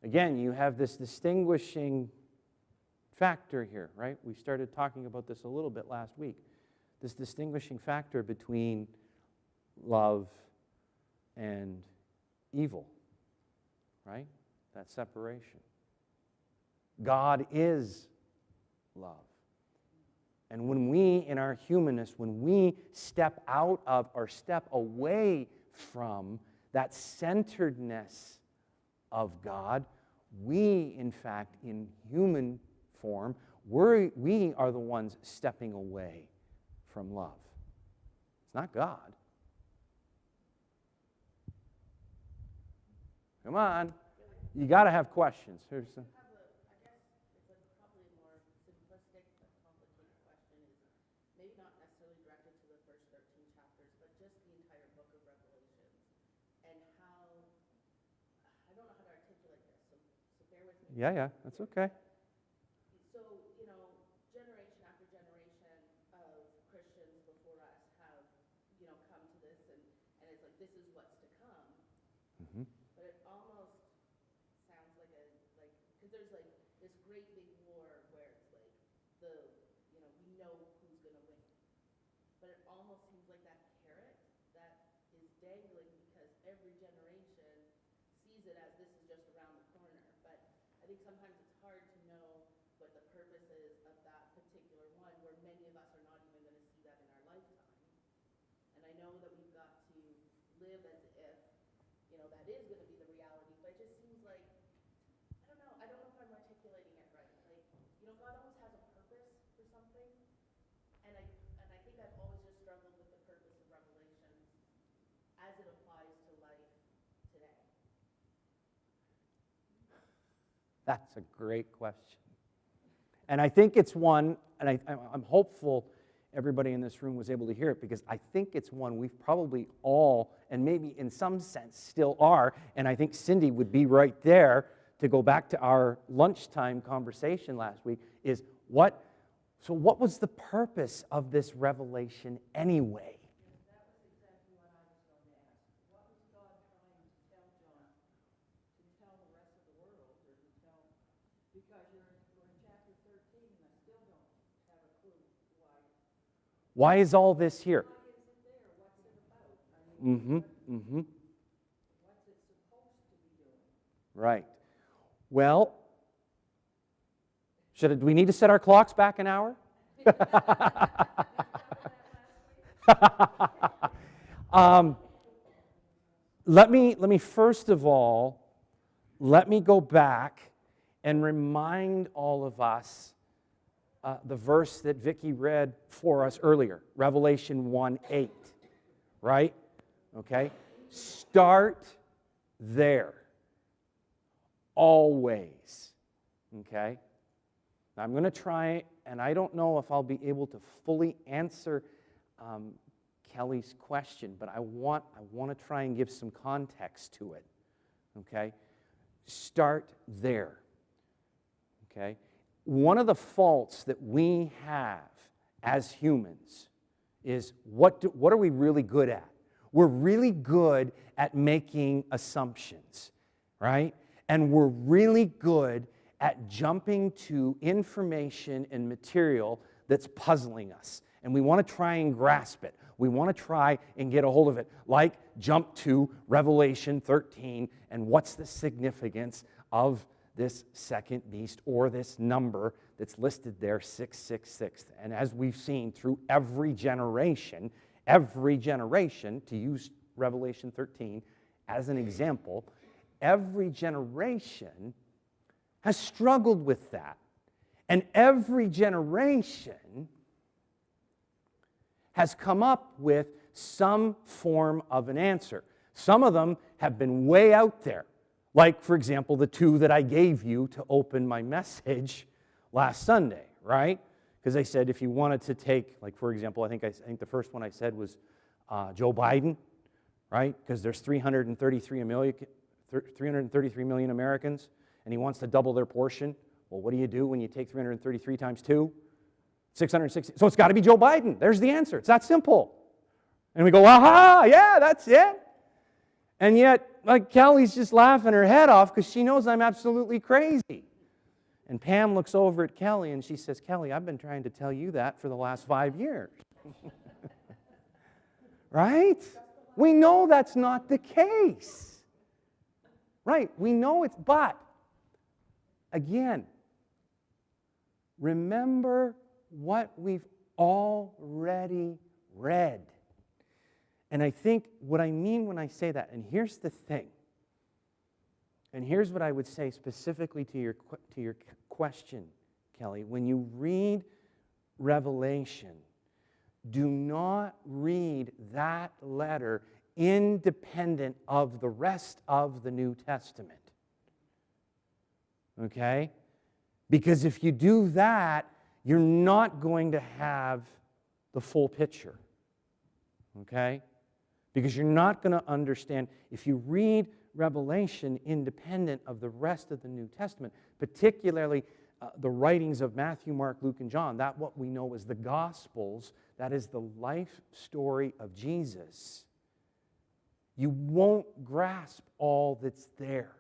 Again, you have this distinguishing factor here, right? We started talking about this a little bit last week. This distinguishing factor between love and evil, right? That separation. God is love. And when we, in our humanness, when we step out of or step away from that centeredness of God, we, in fact, in human form, we are the ones stepping away from love. It's not God. Come on. You got to have questions. Here's some. I guess it's probably a more simplistic but complicated question. Is maybe not necessarily directed to the first 13 chapters, but just the entire book of Revelation. And how, I don't know how to articulate this, so bear with me. Yeah, that's okay. So, generation after generation of Christians before us have, come to this, and it's like, this is what's to come. Mm-hmm. But it almost sounds like because there's like this great big war where it's like we know who's going to win. But it almost seems like that carrot that is dangling because every generation sees it as this is just around the corner. But I think sometimes it's hard to know what the purpose is of that particular one, where many of us are not even going to see that in our lifetime. And I know that we've got to live as if that is going to be the reality, but it just seems like, I don't know if I'm articulating it right. Like, God always has a purpose for something, and I think I've always just struggled with the purpose of Revelation as it applies to life today. That's a great question. And I think it's one, and I'm hopeful everybody in this room was able to hear it, because I think it's one we've probably all, and maybe in some sense still are, and I think Cindy would be right there to go back to our lunchtime conversation last week, is what was the purpose of this revelation anyway? That was exactly what I was going to ask. What was God trying to tell John, to tell the rest of the world, or to tell, because we're in chapter 13, and I still don't have a clue why. Why is all this here? Why is it there? What's it about? I mean, what's it supposed to be doing? Right. Well, do we need to set our clocks back an hour? Let me first of all, let me go back and remind all of us the verse that Vicki read for us earlier, Revelation 1:8, right? Okay? Start there. Always. Okay? Now I'm going to try, and I don't know if I'll be able to fully answer Kelly's question, but I want to try and give some context to it. Okay? Start there. Okay? One of the faults that we have as humans is what are we really good at? We're really good at making assumptions, right? And we're really good at jumping to information and material that's puzzling us. And we want to try and grasp it. We want to try and get a hold of it. Like jump to Revelation 13 and what's the significance of this second beast or this number that's listed there, 666. And as we've seen through every generation, to use Revelation 13 as an example, every generation has struggled with that. And every generation has come up with some form of an answer. Some of them have been way out there. Like, for example, the two that I gave you to open my message last Sunday, right? Because I said if you wanted to take, like, for example, I think the first one I said was Joe Biden, right? Because there's 333 million Americans, and he wants to double their portion. Well, what do you do when you take 333 times 2? 660. So it's got to be Joe Biden. There's the answer. It's that simple. And we go, aha, yeah, that's it. And yet, like, Kelly's just laughing her head off because she knows I'm absolutely crazy. And Pam looks over at Kelly and she says, Kelly, I've been trying to tell you that for the last 5 years. Right? We know that's not the case. Right? We know it's, but, again, remember what we've already read. And I think what I mean when I say that, and here's the thing, and here's what I would say specifically to your question, Kelly. When you read Revelation, do not read that letter independent of the rest of the New Testament. Okay? Because if you do that, you're not going to have the full picture. Okay? Because you're not going to understand, if you read Revelation independent of the rest of the New Testament, particularly the writings of Matthew, Mark, Luke, and John, that what we know as the Gospels, that is the life story of Jesus, you won't grasp all that's there.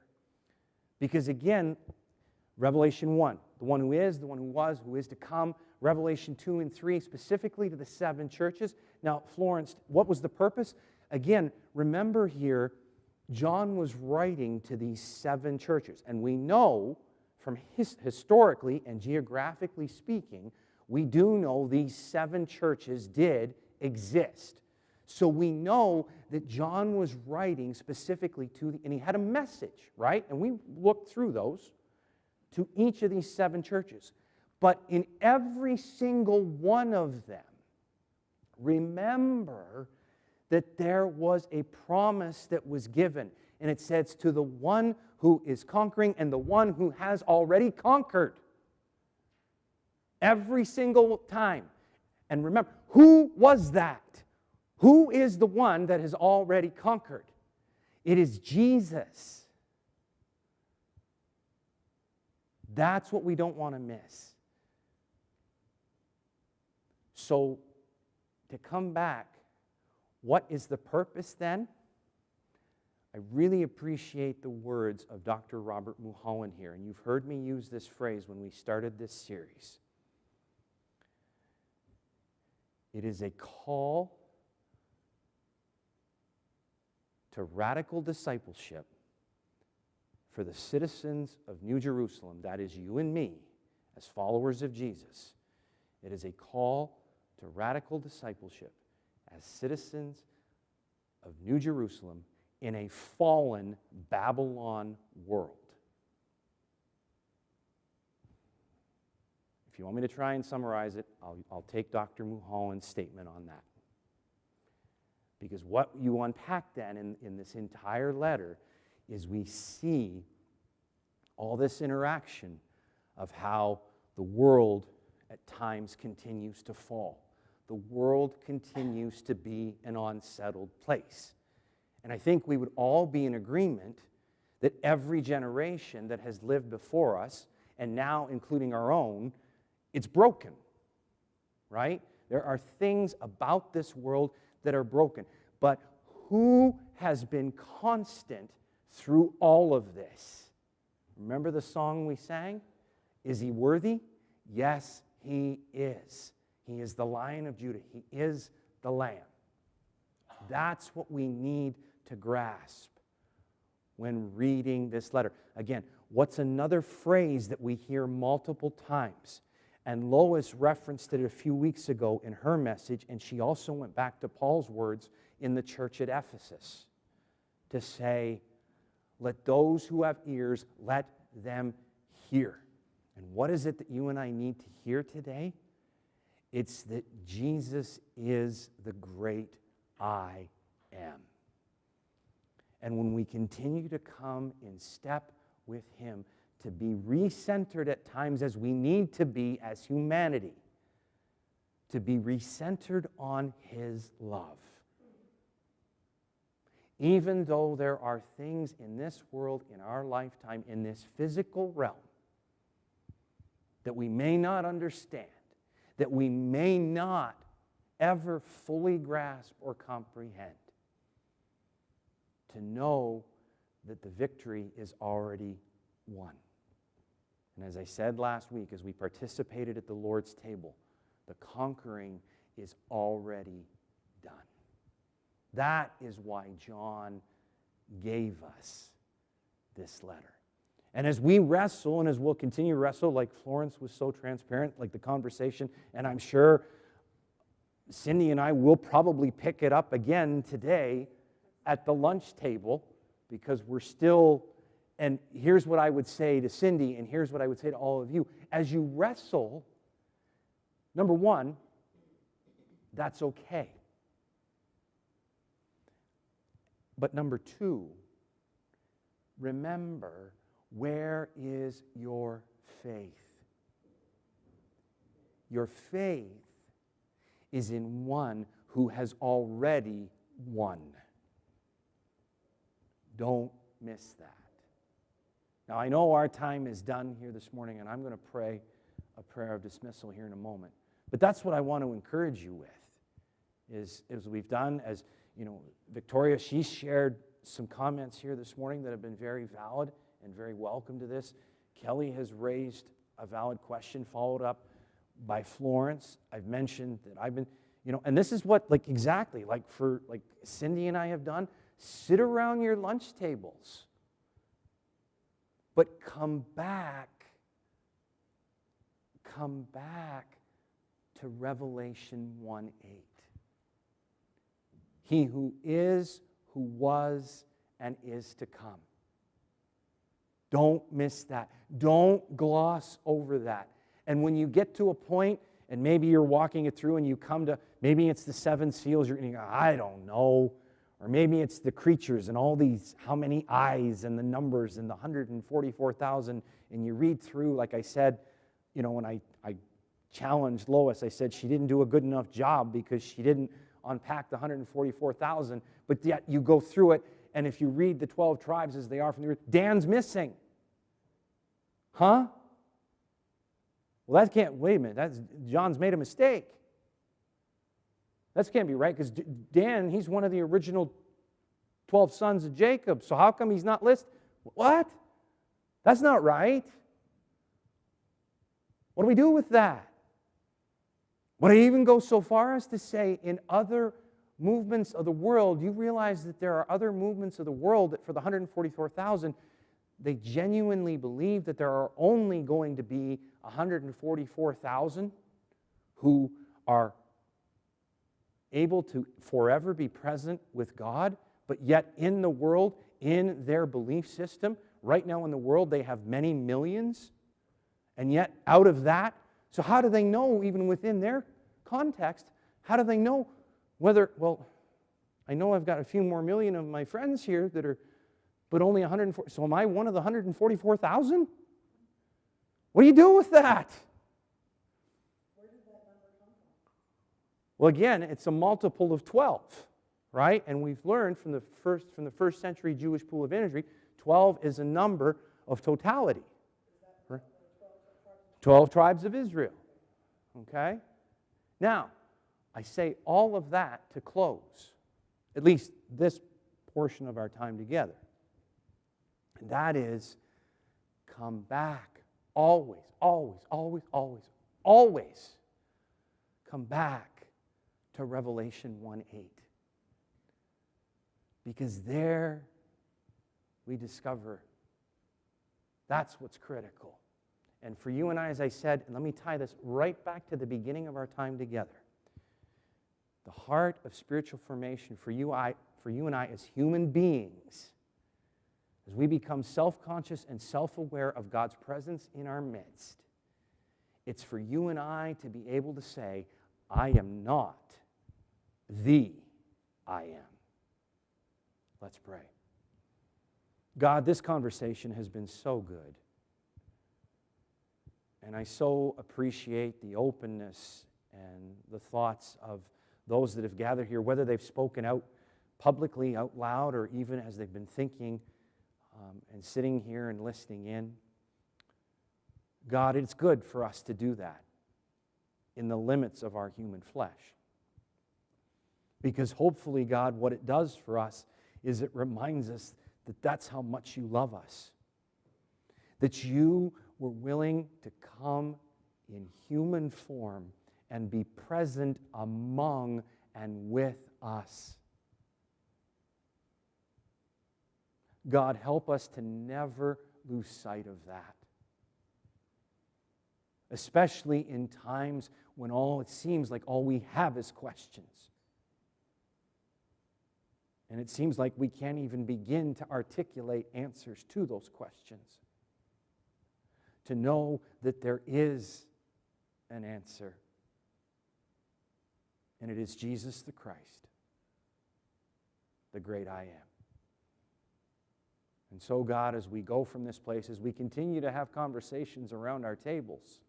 Because again, Revelation 1, the one who is, the one who is to come. Revelation 2 and 3, specifically to the 7 churches. Now, Florence, what was the purpose? Again, remember here, John was writing to these 7 churches. And we know, from historically and geographically speaking, we do know these 7 churches did exist. So we know that John was writing specifically to, and he had a message, right? And we looked through those, to each of these 7 churches. But in every single one of them, remember that there was a promise that was given. And it says, to the one who is conquering and the one who has already conquered. Every single time. And remember, who was that? Who is the one that has already conquered? It is Jesus. That's what we don't want to miss. So, to come back, what is the purpose then? I really appreciate the words of Dr. Robert Mulholland here, and you've heard me use this phrase when we started this series. It is a call to radical discipleship for the citizens of New Jerusalem, that is you and me, as followers of Jesus. It is a call to radical discipleship as citizens of New Jerusalem in a fallen Babylon world. If you want me to try and summarize it, I'll take Dr. Mulholland's statement on that. Because what you unpack then in this entire letter is we see all this interaction of how the world at times continues to fall. The world continues to be an unsettled place. And I think we would all be in agreement that every generation that has lived before us, and now including our own, it's broken, right? There are things about this world that are broken. But who has been constant through all of this? Remember the song we sang? Is he worthy? Yes, he is. He is the Lion of Judah. He is the Lamb. That's what we need to grasp when reading this letter. Again, what's another phrase that we hear multiple times? And Lois referenced it a few weeks ago in her message, and she also went back to Paul's words in the church at Ephesus to say, let those who have ears, let them hear. And what is it that you and I need to hear today? It's that Jesus is the great I am. And when we continue to come in step with Him, to be recentered at times as we need to be as humanity, to be recentered on His love. Even though there are things in this world, in our lifetime, in this physical realm, that we may not understand, that we may not ever fully grasp or comprehend, to know that the victory is already won. And as I said last week, as we participated at the Lord's table, the conquering is already done. That is why John gave us this letter. And as we wrestle, and as we'll continue to wrestle, like Florence was so transparent, like the conversation, and I'm sure Cindy and I will probably pick it up again today at the lunch table, because we're still, and here's what I would say to Cindy, and here's what I would say to all of you. As you wrestle, number one, that's okay. But number two, remember, where is your faith? Your faith is in one who has already won. Don't miss that. Now, I know our time is done here this morning, and I'm going to pray a prayer of dismissal here in a moment. But that's what I want to encourage you with, is as we've done, as you know, Victoria, she shared some comments here this morning that have been very valid and very welcome to this. Kelly has raised a valid question, followed up by Florence. I've mentioned that I've been, and this is what, exactly, for Cindy and I have done. Sit around your lunch tables, but come back to Revelation 1:8. He who is, who was, and is to come. Don't miss that. Don't gloss over that. And when you get to a point, and maybe you're walking it through and you come to, maybe it's the 7 seals, you're going to go, I don't know. Or maybe it's the creatures and all these, how many eyes and the numbers and the 144,000. And you read through, like I said, when I challenged Lois, I said she didn't do a good enough job because she didn't unpack the 144,000. But yet you go through it, and if you read the 12 tribes as they are from the earth, Dan's missing. Huh? Well, that can't, wait a minute, John's made a mistake. That can't be right, because Dan, he's one of the original 12 sons of Jacob, so how come he's not listed? What? That's not right. What do we do with that? Would I even go so far as to say in other movements of the world, you realize that there are other movements of the world that for the 144,000, they genuinely believe that there are only going to be 144,000 who are able to forever be present with God, but yet in the world, in their belief system, right now in the world they have many millions, and yet out of that, so how do they know, even within their context, how do they know whether, well, I know I've got a few more million of my friends here that are, but only 140, so am I one of the 144,000? What do you do with that? Where did that number come from? Well, again, it's a multiple of 12, right? And we've learned from the first century Jewish pool of imagery, 12 is a number of totality. Right? 12 tribes of Israel. Okay? Now, I say all of that to close, at least this portion of our time together. And that is, come back. Always, always, always, always, always come back to Revelation 1:8. Because there we discover that's what's critical. And for you and I, as I said, and let me tie this right back to the beginning of our time together. The heart of spiritual formation for you and I as human beings, as we become self-conscious and self-aware of God's presence in our midst, it's for you and I to be able to say, I am not the I am. Let's pray. God, this conversation has been so good. And I so appreciate the openness and the thoughts of those that have gathered here, whether they've spoken out publicly, out loud, or even as they've been thinking and sitting here and listening in. God, it's good for us to do that in the limits of our human flesh. Because hopefully, God, what it does for us is it reminds us that that's how much you love us. That you were willing to come in human form and be present among and with us. God, help us to never lose sight of that. Especially in times when it seems like all we have is questions. And it seems like we can't even begin to articulate answers to those questions. To know that there is an answer. And it is Jesus the Christ, the great I am. And so, God, as we go from this place, as we continue to have conversations around our tables,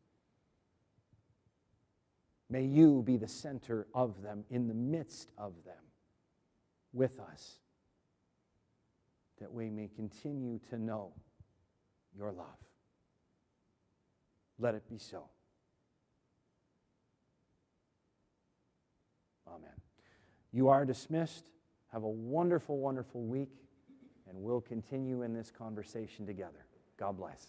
may you be the center of them, in the midst of them, with us, that we may continue to know your love. Let it be so. Amen. You are dismissed. Have a wonderful, wonderful week, and we'll continue in this conversation together. God bless.